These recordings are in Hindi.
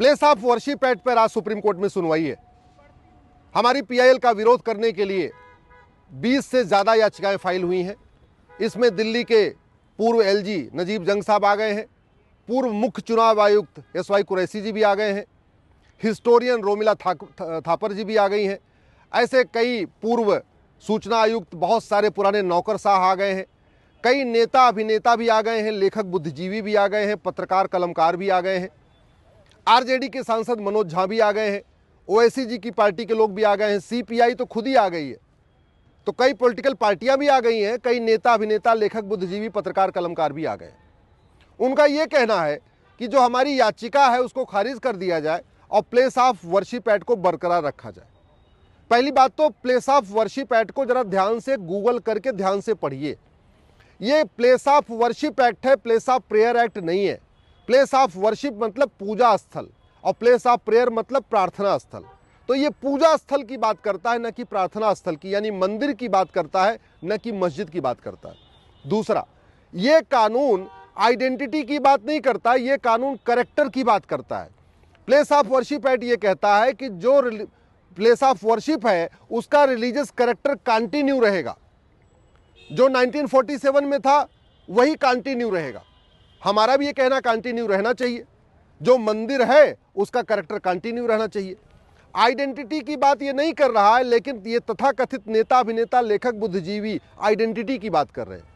प्लेस ऑफ वर्शिप एक्ट पर आज सुप्रीम कोर्ट में सुनवाई है। हमारी पीआईएल का विरोध करने के लिए 20 से ज़्यादा याचिकाएं फाइल हुई हैं। इसमें दिल्ली के पूर्व एलजी नजीब जंग साहब आ गए हैं, पूर्व मुख्य चुनाव आयुक्त एसवाई कुरैशी जी भी आ गए हैं, हिस्टोरियन रोमिला थापर जी भी आ गई हैं। ऐसे कई पूर्व सूचना आयुक्त, बहुत सारे पुराने नौकरशाह आ गए हैं, कई नेता अभिनेता भी आ गए हैं, लेखक बुद्धिजीवी भी आ गए हैं, पत्रकार कलमकार भी आ गए हैं, आरजेडी के सांसद मनोज झा भी आ गए हैं, ओवैसी जी की पार्टी के लोग भी आ गए हैं, सीपीआई तो खुद ही आ गई है। तो कई पॉलिटिकल पार्टियां भी आ गई हैं, कई नेता अभिनेता, लेखक बुद्धिजीवी, पत्रकार कलमकार भी आ गए। उनका यह कहना है कि जो हमारी याचिका है उसको खारिज कर दिया जाए और प्लेस ऑफ वर्शिप एक्ट को बरकरार रखा जाए। पहली बात तो प्लेस ऑफ वर्शिप एक्ट को जरा ध्यान से गूगल करके ध्यान से पढ़िए। ये प्लेस ऑफ वर्शिप एक्ट है, प्लेस ऑफ प्रेयर एक्ट नहीं है। प्लेस ऑफ वर्शिप मतलब पूजा स्थल और प्लेस ऑफ प्रेयर मतलब प्रार्थना स्थल। तो ये पूजा स्थल की बात करता है, न कि प्रार्थना स्थल की, यानी मंदिर की बात करता है, न कि मस्जिद की बात करता है। दूसरा, ये कानून आइडेंटिटी की बात नहीं करता, ये कानून कैरेक्टर की बात करता है। प्लेस ऑफ वर्शिप एक्ट ये कहता है कि जो प्लेस ऑफ वर्शिप है उसका रिलीजियस कैरेक्टर कंटिन्यू रहेगा। जो 1947 में था वही कंटिन्यू रहेगा। हमारा भी ये कहना कंटिन्यू रहना चाहिए। जो मंदिर है उसका कैरेक्टर कंटिन्यू रहना चाहिए। आइडेंटिटी की बात ये नहीं कर रहा है, लेकिन ये तथाकथित नेता अभिनेता, लेखक बुद्धिजीवी आइडेंटिटी की बात कर रहे हैं।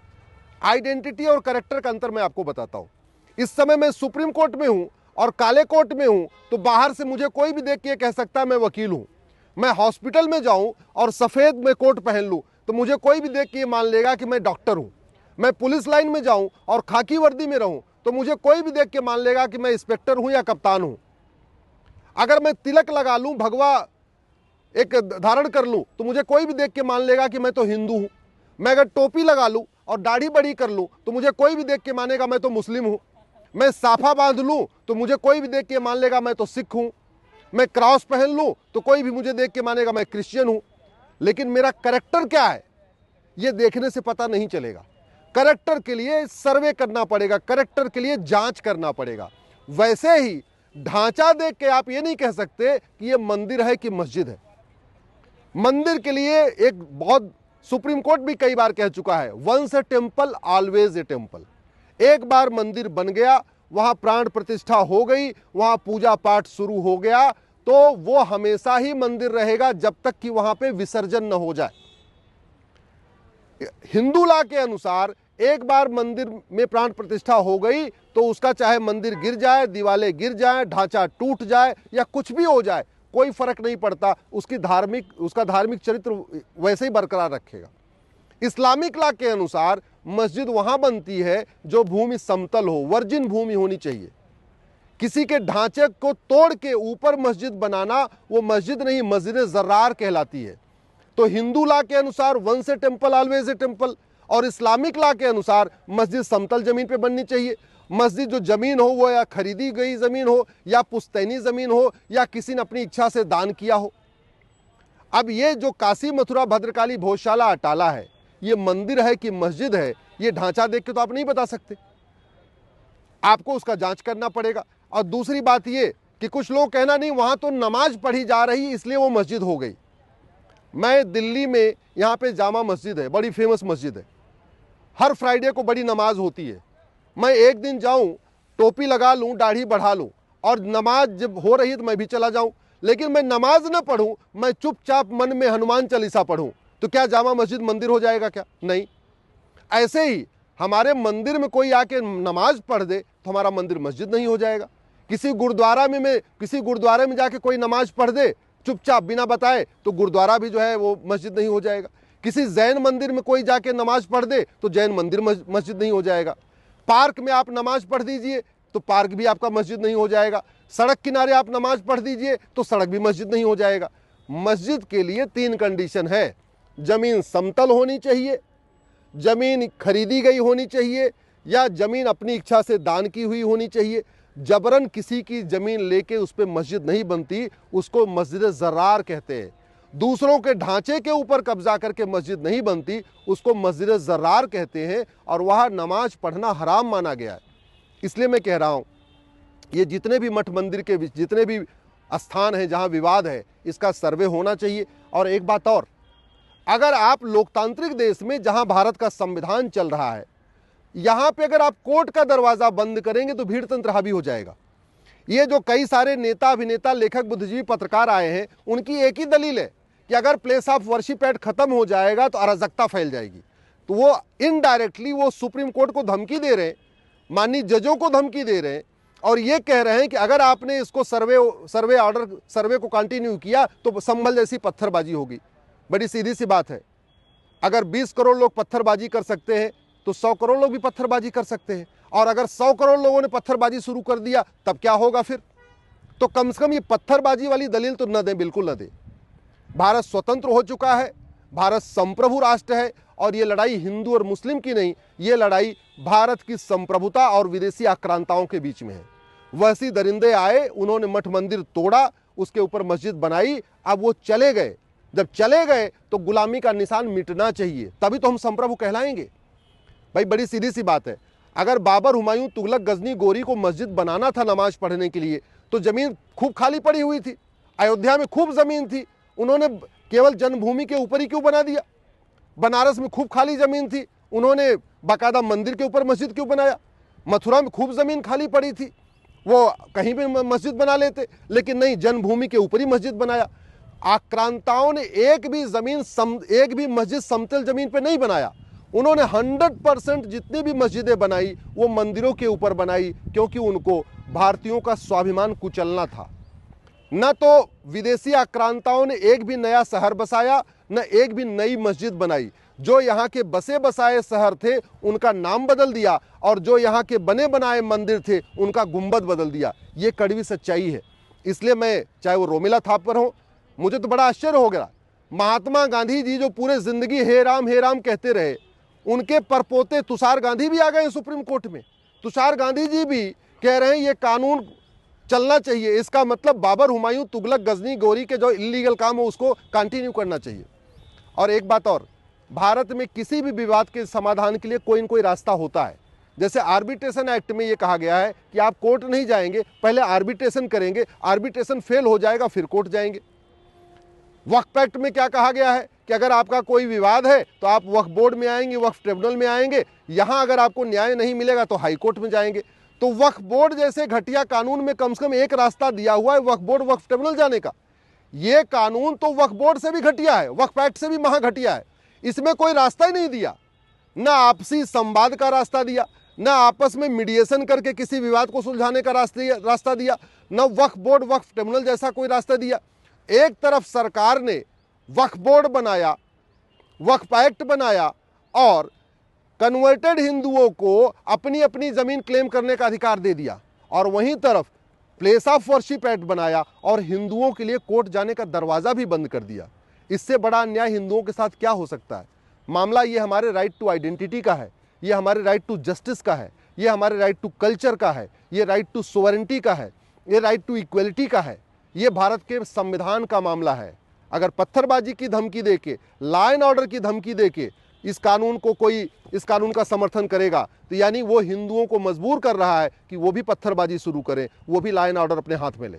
आइडेंटिटी और कैरेक्टर का अंतर मैं आपको बताता हूं। इस समय मैं सुप्रीम कोर्ट में हूं और काले कोर्ट में हूं, तो बाहर से मुझे कोई भी देख के कह सकता है मैं वकील हूं। मैं हॉस्पिटल में जाऊं और सफेद में कोट पहन लूं तो मुझे कोई भी देख के ये मान लेगा कि मैं डॉक्टर हूं। मैं पुलिस लाइन में जाऊं और खाकी वर्दी में रहूं तो मुझे कोई भी देख के मान लेगा कि मैं इंस्पेक्टर हूं या कप्तान हूं। अगर मैं तिलक लगा लूं, भगवा एक धारण कर लूं तो मुझे कोई भी देख के मान लेगा कि मैं तो हिंदू हूं। मैं अगर टोपी लगा लूं और दाढ़ी बड़ी कर लूं तो मुझे कोई भी देख के मानेगा मैं तो मुस्लिम हूं। मैं साफा बांध लूं तो मुझे कोई भी देख के मान लेगा मैं तो सिख हूं। मैं क्रॉस पहन लूं तो कोई भी मुझे देख के मानेगा मैं क्रिश्चियन हूं। लेकिन मेरा कैरेक्टर क्या है ये देखने से पता नहीं चलेगा। कैरेक्टर के लिए सर्वे करना पड़ेगा, कैरेक्टर के लिए जांच करना पड़ेगा। वैसे ही ढांचा देख के आप ये नहीं कह सकते कि ये मंदिर है कि मस्जिद है। मंदिर के लिए एक बहुत सुप्रीम कोर्ट भी कई बार कह चुका है, once a temple always a temple. एक बार मंदिर बन गया, वहां प्राण प्रतिष्ठा हो गई, वहां पूजा पाठ शुरू हो गया, तो वो हमेशा ही मंदिर रहेगा जब तक कि वहां पे विसर्जन न हो जाए। हिंदू लॉ के अनुसार एक बार मंदिर में प्राण प्रतिष्ठा हो गई तो उसका चाहे मंदिर गिर जाए, दीवारें गिर जाए, ढांचा टूट जाए या कुछ भी हो जाए, कोई फर्क नहीं पड़ता। उसका धार्मिक चरित्र वैसे ही बरकरार रखेगा। इस्लामिक लॉ के अनुसार मस्जिद वहां बनती है जो भूमि समतल हो, वर्जिन भूमि होनी चाहिए। किसी के ढांचे को तोड़ के ऊपर मस्जिद बनाना वो मस्जिद नहीं, मस्जिद जर्रार कहलाती है। तो हिंदू लॉ के अनुसार once a temple always a temple, और इस्लामिक लॉ के अनुसार मस्जिद समतल जमीन पे बननी चाहिए। मस्जिद जो जमीन हो वो या खरीदी गई जमीन हो या पुश्तैनी जमीन हो या किसी ने अपनी इच्छा से दान किया हो। अब ये जो काशी मथुरा भद्रकाली भोजशाला अटाला है, ये मंदिर है कि मस्जिद है, ये ढांचा देख के तो आप नहीं बता सकते। आपको उसका जांच करना पड़ेगा। और दूसरी बात ये कि कुछ लोग कहना नहीं वहां तो नमाज पढ़ी जा रही इसलिए वो मस्जिद हो गई। मैं दिल्ली में यहाँ पे जामा मस्जिद है, बड़ी फेमस मस्जिद है, हर फ्राइडे को बड़ी नमाज होती है। मैं एक दिन जाऊं, टोपी लगा लूं, दाढ़ी बढ़ा लूं और नमाज जब हो रही है तो मैं भी चला जाऊं, लेकिन मैं नमाज न पढ़ूं, मैं चुपचाप मन में हनुमान चालीसा पढ़ूं, तो क्या जामा मस्जिद मंदिर हो जाएगा क्या? नहीं। ऐसे ही हमारे मंदिर में कोई आके नमाज पढ़ दे तो हमारा मंदिर मस्जिद नहीं हो जाएगा। किसी गुरुद्वारे में जाके कोई नमाज पढ़ दे चुपचाप बिना बताए तो गुरुद्वारा भी जो है वो मस्जिद नहीं हो जाएगा। किसी जैन मंदिर में कोई जाके नमाज पढ़ दे तो जैन मंदिर मस्जिद नहीं हो जाएगा। पार्क में आप नमाज पढ़ दीजिए तो पार्क भी आपका मस्जिद नहीं हो जाएगा। सड़क किनारे आप नमाज पढ़ दीजिए तो सड़क भी मस्जिद नहीं हो जाएगा। मस्जिद के लिए 3 कंडीशन है। जमीन समतल होनी चाहिए, जमीन खरीदी गई होनी चाहिए, या जमीन अपनी इच्छा से दान की हुई होनी चाहिए। जबरन किसी की जमीन लेके उस पर मस्जिद नहीं बनती, उसको मस्जिद जर्रार कहते हैं। दूसरों के ढांचे के ऊपर कब्जा करके मस्जिद नहीं बनती, उसको मस्जिद जर्रार कहते हैं और वहाँ नमाज पढ़ना हराम माना गया है। इसलिए मैं कह रहा हूँ ये जितने भी मठ मंदिर के जितने भी स्थान हैं जहां विवाद है, इसका सर्वे होना चाहिए। और एक बात और, अगर आप लोकतांत्रिक देश में जहां भारत का संविधान चल रहा है, यहां पे अगर आप कोर्ट का दरवाजा बंद करेंगे तो भीड़ तंत्र हावी हो जाएगा। ये जो कई सारे नेता, अभिनेता, लेखक, बुद्धिजीवी, पत्रकार आए हैं, उनकी एक ही दलील है कि अगर प्लेस ऑफ वर्शिप एक्ट खत्म हो जाएगा तो अराजकता फैल जाएगी। तो वो इनडायरेक्टली वो सुप्रीम कोर्ट को धमकी दे रहे हैं, माननीय जजों को धमकी दे रहे हैं, और ये कह रहे हैं कि अगर आपने इसको सर्वे को कंटिन्यू किया तो संभल जैसी पत्थरबाजी होगी। बड़ी सीधी सी बात है, अगर 20 करोड़ लोग पत्थरबाजी कर सकते हैं तो 100 करोड़ लोग भी पत्थरबाजी कर सकते हैं, और अगर 100 करोड़ लोगों ने पत्थरबाजी शुरू कर दिया तब क्या होगा फिर? तो कम से कम ये पत्थरबाजी वाली दलील तो न दें, बिल्कुल न दें। भारत स्वतंत्र हो चुका है, भारत संप्रभु राष्ट्र है, और ये लड़ाई हिंदू और मुस्लिम की नहीं, ये लड़ाई भारत की संप्रभुता और विदेशी आक्रांताओं के बीच में है। वैसी दरिंदे आए, उन्होंने मठ मंदिर तोड़ा, उसके ऊपर मस्जिद बनाई, अब वो चले गए। जब चले गए तो गुलामी का निशान मिटना चाहिए, तभी तो हम संप्रभु कहलाएंगे। भाई बड़ी सीधी सी बात है, अगर बाबर, हुमायूं, तुगलक, गजनी, गोरी को मस्जिद बनाना था नमाज पढ़ने के लिए तो जमीन खूब खाली पड़ी हुई थी, अयोध्या में खूब जमीन थी, उन्होंने केवल जन्मभूमि के ऊपर ही क्यों बना दिया? बनारस में खूब खाली जमीन थी, उन्होंने बाकायदा मंदिर के ऊपर मस्जिद क्यों बनाया? मथुरा में खूब जमीन खाली पड़ी थी, वो कहीं भी मस्जिद बना लेते, लेकिन नहीं, जन्मभूमि के ऊपर ही मस्जिद बनाया। आक्रांताओं ने एक भी मस्जिद समतल जमीन पे नहीं बनाया। उन्होंने 100% जितनी भी मस्जिदें बनाई वो मंदिरों के ऊपर बनाई, क्योंकि उनको भारतीयों का स्वाभिमान कुचलना था। न तो विदेशी आक्रांताओं ने एक भी नया शहर बसाया, न एक भी नई मस्जिद बनाई। जो यहाँ के बसे बसाए शहर थे उनका नाम बदल दिया, और जो यहाँ के बने बनाए मंदिर थे उनका गुंबद बदल दिया। ये कड़वी सच्चाई है। इसलिए मैं, चाहे वो रोमिला थापर हो, मुझे तो बड़ा आश्चर्य हो गया, महात्मा गांधी जी जो पूरे जिंदगी हे राम कहते रहे, उनके परपोते तुषार गांधी भी आ गए सुप्रीम कोर्ट में। तुषार गांधी जी भी कह रहे हैं ये कानून चलना चाहिए, इसका मतलब बाबर, हुमायूं, तुगलक, गजनी, गोरी के जो इलीगल काम हो उसको कंटिन्यू करना चाहिए। और एक बात और, भारत में किसी भी विवाद के समाधान के लिए कोई न कोई रास्ता होता है। जैसे आर्बिट्रेशन एक्ट में ये कहा गया है कि आप कोर्ट नहीं जाएंगे, पहले आर्बिट्रेशन करेंगे, आर्बिट्रेशन फेल हो जाएगा फिर कोर्ट जाएंगे। वक्फ एक्ट में क्या कहा गया है कि अगर आपका कोई विवाद है तो आप वक्फ बोर्ड में आएंगे, वक्फ ट्रिब्यूनल में आएंगे, यहां अगर आपको न्याय नहीं मिलेगा तो हाई कोर्ट में जाएंगे। तो वक्फ बोर्ड जैसे घटिया कानून में कम से कम एक रास्ता दिया हुआ है वक्फ बोर्ड, वक्फ ट्रिब्यूनल जाने का। ये कानून तो वक्फ बोर्ड से भी घटिया है, वक्फ एक्ट से भी महा घटिया है। इसमें कोई रास्ता ही नहीं दिया, ना आपसी संवाद का रास्ता दिया, ना आपस में मीडिएशन करके किसी विवाद को सुलझाने का रास्ता दिया, ना वक्फ बोर्ड, वक्फ ट्रिब्यूनल जैसा कोई रास्ता दिया। एक तरफ सरकार ने वक्फ बोर्ड बनाया, वक्फ एक्ट बनाया, और कन्वर्टेड हिंदुओं को अपनी अपनी जमीन क्लेम करने का अधिकार दे दिया, और वहीं तरफ प्लेस ऑफ वर्शिप एक्ट बनाया और हिंदुओं के लिए कोर्ट जाने का दरवाजा भी बंद कर दिया। इससे बड़ा अन्याय हिंदुओं के साथ क्या हो सकता है? मामला ये हमारे राइट टू आइडेंटिटी का है, ये हमारे राइट टू जस्टिस का है, ये हमारे राइट टू कल्चर का है, ये राइट टू सोवरेंटी का है, ये राइट टू इक्वलिटी का है, ये भारत के संविधान का मामला है। अगर पत्थरबाजी की धमकी देके, लॉ एंड ऑर्डर की धमकी देके इस कानून का समर्थन करेगा तो यानी वो हिंदुओं को मजबूर कर रहा है कि वो भी पत्थरबाजी शुरू करें, वो भी लॉ एंड ऑर्डर अपने हाथ में ले।